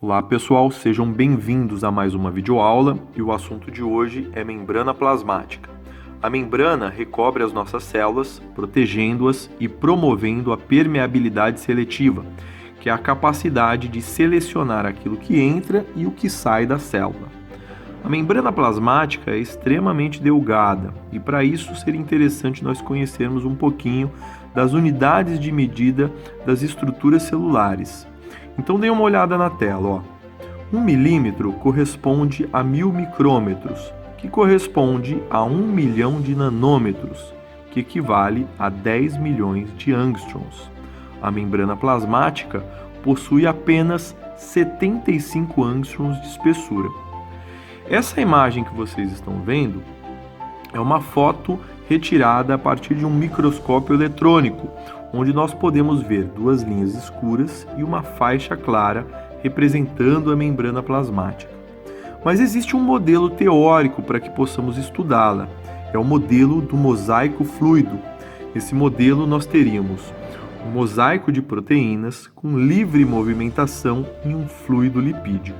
Olá pessoal, sejam bem-vindos a mais uma videoaula e o assunto de hoje é membrana plasmática. A membrana recobre as nossas células, protegendo-as e promovendo a permeabilidade seletiva, que é a capacidade de selecionar aquilo que entra e o que sai da célula. A membrana plasmática é extremamente delgada e para isso seria interessante nós conhecermos um pouquinho das unidades de medida das estruturas celulares. Então dê uma olhada na tela. Ó. 1 milímetro corresponde a 1000 micrômetros, que corresponde a 1 milhão de nanômetros, que equivale a 10 milhões de angstroms. A membrana plasmática possui apenas 75 angstroms de espessura. Essa imagem que vocês estão vendo é uma foto retirada a partir de um microscópio eletrônico, onde nós podemos ver duas linhas escuras e uma faixa clara representando a membrana plasmática. Mas existe um modelo teórico para que possamos estudá-la. É o modelo do mosaico fluido. Nesse modelo nós teríamos um mosaico de proteínas com livre movimentação em um fluido lipídico.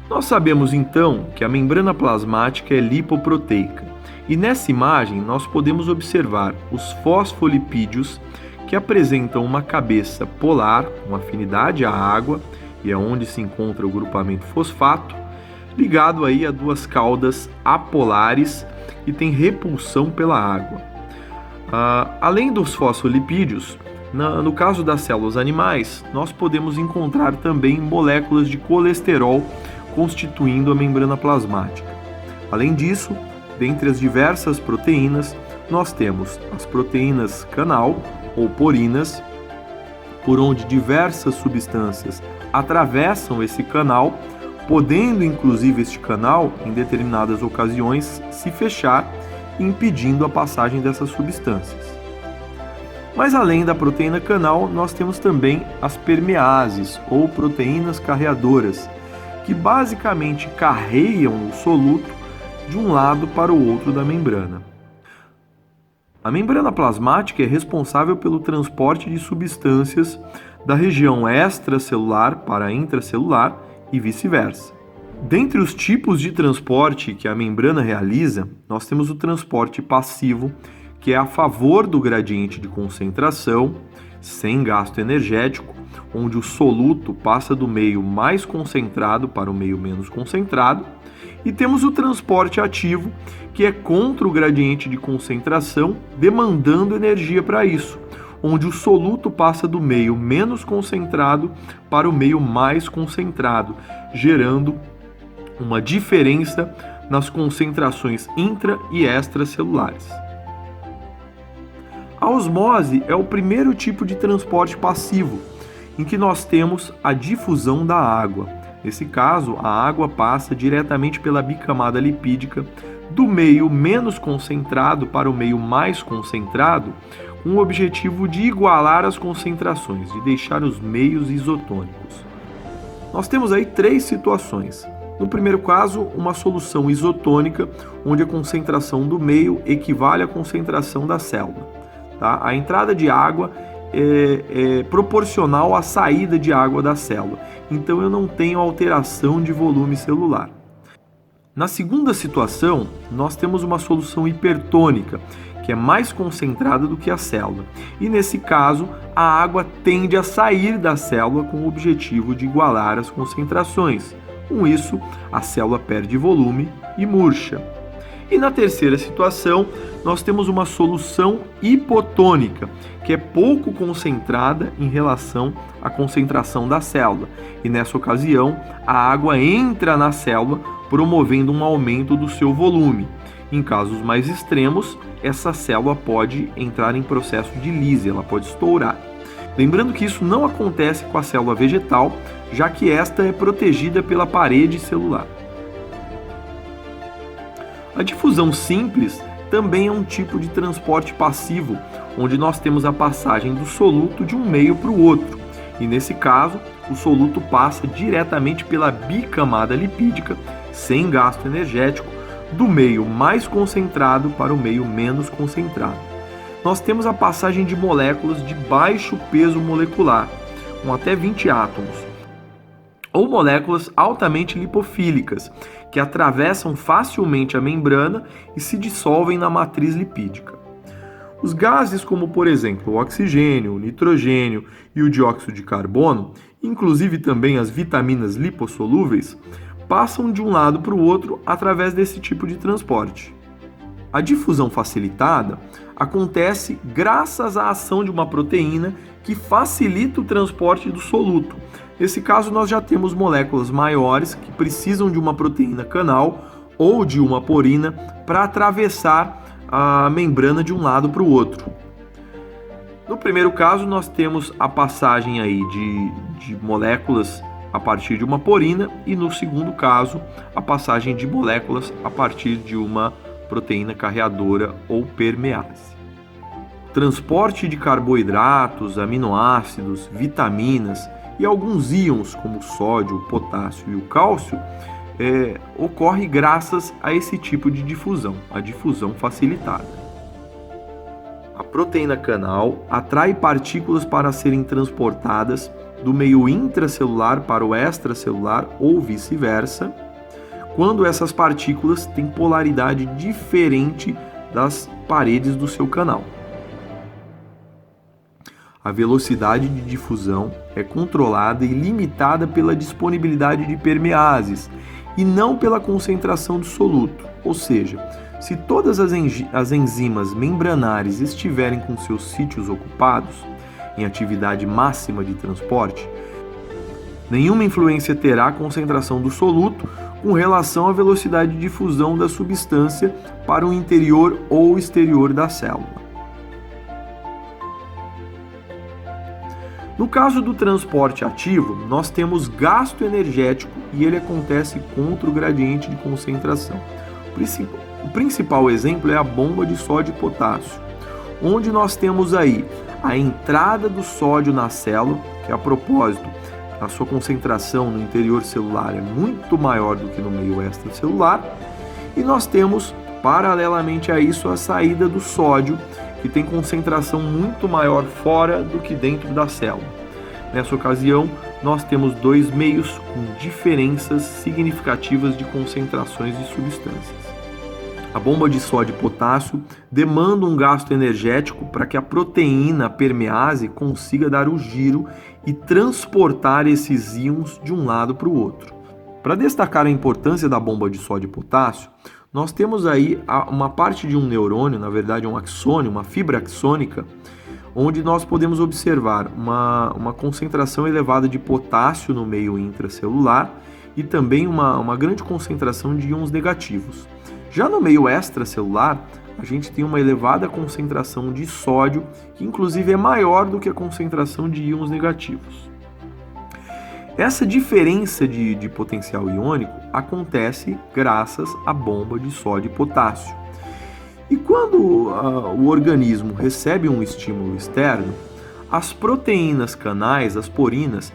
Nós sabemos então que a membrana plasmática é lipoproteica. E nessa imagem nós podemos observar os fosfolipídios que apresentam uma cabeça polar com afinidade à água, e é onde se encontra o grupamento fosfato, ligado aí a duas caudas apolares e tem repulsão pela água. Além dos fosfolipídios, no caso das células animais, nós podemos encontrar também moléculas de colesterol constituindo a membrana plasmática. Além disso, dentre as diversas proteínas, nós temos as proteínas canal ou porinas, por onde diversas substâncias atravessam esse canal, podendo inclusive este canal, em determinadas ocasiões, se fechar, impedindo a passagem dessas substâncias. Mas além da proteína canal, nós temos também as permeases ou proteínas carreadoras, que basicamente carreiam o soluto de um lado para o outro da membrana. A membrana plasmática é responsável pelo transporte de substâncias da região extracelular para intracelular e vice-versa. Dentre os tipos de transporte que a membrana realiza, nós temos o transporte passivo, que é a favor do gradiente de concentração, sem gasto energético, onde o soluto passa do meio mais concentrado para o meio menos concentrado, e temos o transporte ativo, que é contra o gradiente de concentração, demandando energia para isso, onde o soluto passa do meio menos concentrado para o meio mais concentrado, gerando uma diferença nas concentrações intra- e extracelulares. A osmose é o primeiro tipo de transporte passivo, em que nós temos a difusão da água. Nesse caso, a água passa diretamente pela bicamada lipídica do meio menos concentrado para o meio mais concentrado, com o objetivo de igualar as concentrações, de deixar os meios isotônicos. Nós temos aí três situações. No primeiro caso, uma solução isotônica, onde a concentração do meio equivale à concentração da célula. Tá? A entrada de água é proporcional à saída de água da célula, então eu não tenho alteração de volume celular. Na segunda situação, nós temos uma solução hipertônica, que é mais concentrada do que a célula, e nesse caso a água tende a sair da célula com o objetivo de igualar as concentrações. Com isso, a célula perde volume e murcha. E na terceira situação, nós temos uma solução hipotônica, que é pouco concentrada em relação à concentração da célula. E nessa ocasião, a água entra na célula, promovendo um aumento do seu volume. Em casos mais extremos, essa célula pode entrar em processo de lise, ela pode estourar. Lembrando que isso não acontece com a célula vegetal, já que esta é protegida pela parede celular. A difusão simples também é um tipo de transporte passivo, onde nós temos a passagem do soluto de um meio para o outro. E nesse caso, o soluto passa diretamente pela bicamada lipídica, sem gasto energético, do meio mais concentrado para o meio menos concentrado. Nós temos a passagem de moléculas de baixo peso molecular, com até 20 átomos, ou moléculas altamente lipofílicas, que atravessam facilmente a membrana e se dissolvem na matriz lipídica. Os gases como, por exemplo, o oxigênio, o nitrogênio e o dióxido de carbono, inclusive também as vitaminas lipossolúveis, passam de um lado para o outro através desse tipo de transporte. A difusão facilitada acontece graças à ação de uma proteína que facilita o transporte do soluto. Nesse caso, nós já temos moléculas maiores que precisam de uma proteína canal ou de uma porina para atravessar a membrana de um lado para o outro. No primeiro caso, nós temos a passagem aí de moléculas a partir de uma porina e no segundo caso, a passagem de moléculas a partir de uma proteína carreadora ou permease. Transporte de carboidratos, aminoácidos, vitaminas e alguns íons como o sódio, o potássio e o cálcio ocorre graças a esse tipo de difusão, a difusão facilitada. A proteína canal atrai partículas para serem transportadas do meio intracelular para o extracelular ou vice-versa, quando essas partículas têm polaridade diferente das paredes do seu canal. A velocidade de difusão é controlada e limitada pela disponibilidade de permeases e não pela concentração do soluto, ou seja, se todas as enzimas membranares estiverem com seus sítios ocupados, em atividade máxima de transporte, nenhuma influência terá a concentração do soluto com relação à velocidade de difusão da substância para o interior ou exterior da célula. No caso do transporte ativo, nós temos gasto energético e ele acontece contra o gradiente de concentração. O principal exemplo é a bomba de sódio e potássio, onde nós temos aí a entrada do sódio na célula, que a propósito, a sua concentração no interior celular é muito maior do que no meio extracelular, e nós temos, paralelamente a isso, a saída do sódio, que tem concentração muito maior fora do que dentro da célula. Nessa ocasião, nós temos dois meios com diferenças significativas de concentrações de substâncias. A bomba de sódio e potássio demanda um gasto energético para que a proteína permease consiga dar o giro e transportar esses íons de um lado para o outro. Para destacar a importância da bomba de sódio e potássio, nós temos aí uma parte de um neurônio, na verdade um axônio, uma fibra axônica, onde nós podemos observar uma concentração elevada de potássio no meio intracelular e também uma grande concentração de íons negativos. Já no meio extracelular, a gente tem uma elevada concentração de sódio, que inclusive é maior do que a concentração de íons negativos. Essa diferença de potencial iônico acontece graças à bomba de sódio e potássio. E quando o organismo recebe um estímulo externo, as proteínas canais, as porinas,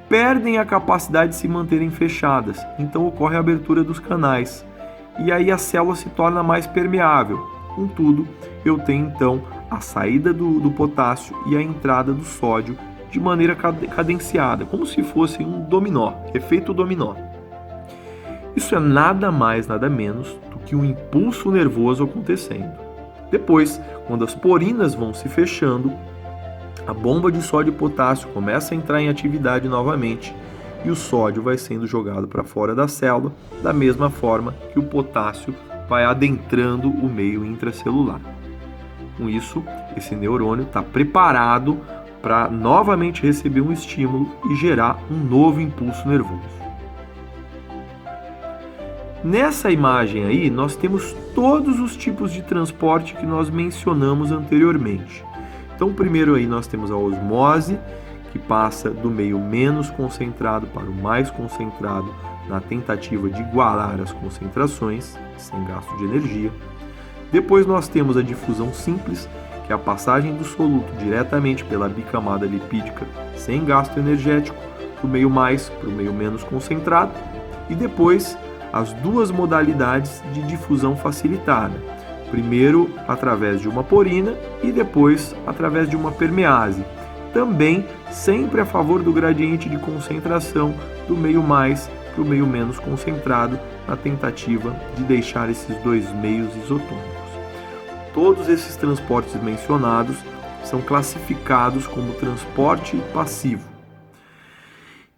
perdem a capacidade de se manterem fechadas, então ocorre a abertura dos canais. E aí a célula se torna mais permeável. Contudo, eu tenho então a saída do potássio e a entrada do sódio de maneira cadenciada, como se fosse um dominó, efeito dominó. Isso é nada mais, nada menos do que um impulso nervoso acontecendo. Depois, quando as porinas vão se fechando, a bomba de sódio e potássio começa a entrar em atividade novamente e o sódio vai sendo jogado para fora da célula, da mesma forma que o potássio vai adentrando o meio intracelular. Com isso, esse neurônio está preparado para novamente receber um estímulo e gerar um novo impulso nervoso. Nessa imagem aí, nós temos todos os tipos de transporte que nós mencionamos anteriormente. Então, primeiro aí nós temos a osmose, que passa do meio menos concentrado para o mais concentrado na tentativa de igualar as concentrações, sem gasto de energia. Depois nós temos a difusão simples, que é a passagem do soluto diretamente pela bicamada lipídica, sem gasto energético, do meio mais para o meio menos concentrado. E depois as duas modalidades de difusão facilitada. Primeiro através de uma porina e depois através de uma permease, também sempre a favor do gradiente de concentração do meio mais para o meio menos concentrado, na tentativa de deixar esses dois meios isotônicos. Todos esses transportes mencionados são classificados como transporte passivo.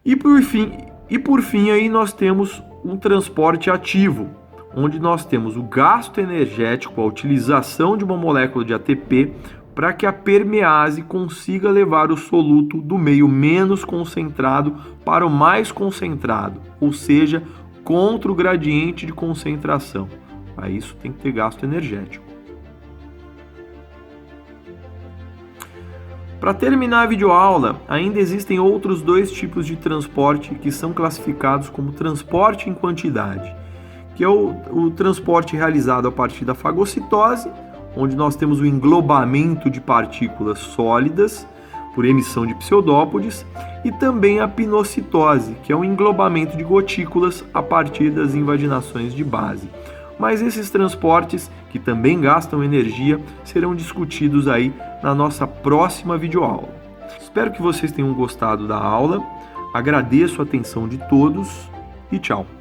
E por fim aí nós temos um transporte ativo, onde nós temos o gasto energético, a utilização de uma molécula de ATP para que a permease consiga levar o soluto do meio menos concentrado para o mais concentrado, ou seja, contra o gradiente de concentração. Para isso tem que ter gasto energético. Para terminar a videoaula, ainda existem outros dois tipos de transporte que são classificados como transporte em quantidade, que é o transporte realizado a partir da fagocitose, onde nós temos o englobamento de partículas sólidas por emissão de pseudópodes, e também a pinocitose, que é o englobamento de gotículas a partir das invaginações de base. Mas esses transportes, que também gastam energia, serão discutidos aí na nossa próxima videoaula. Espero que vocês tenham gostado da aula, agradeço a atenção de todos e tchau!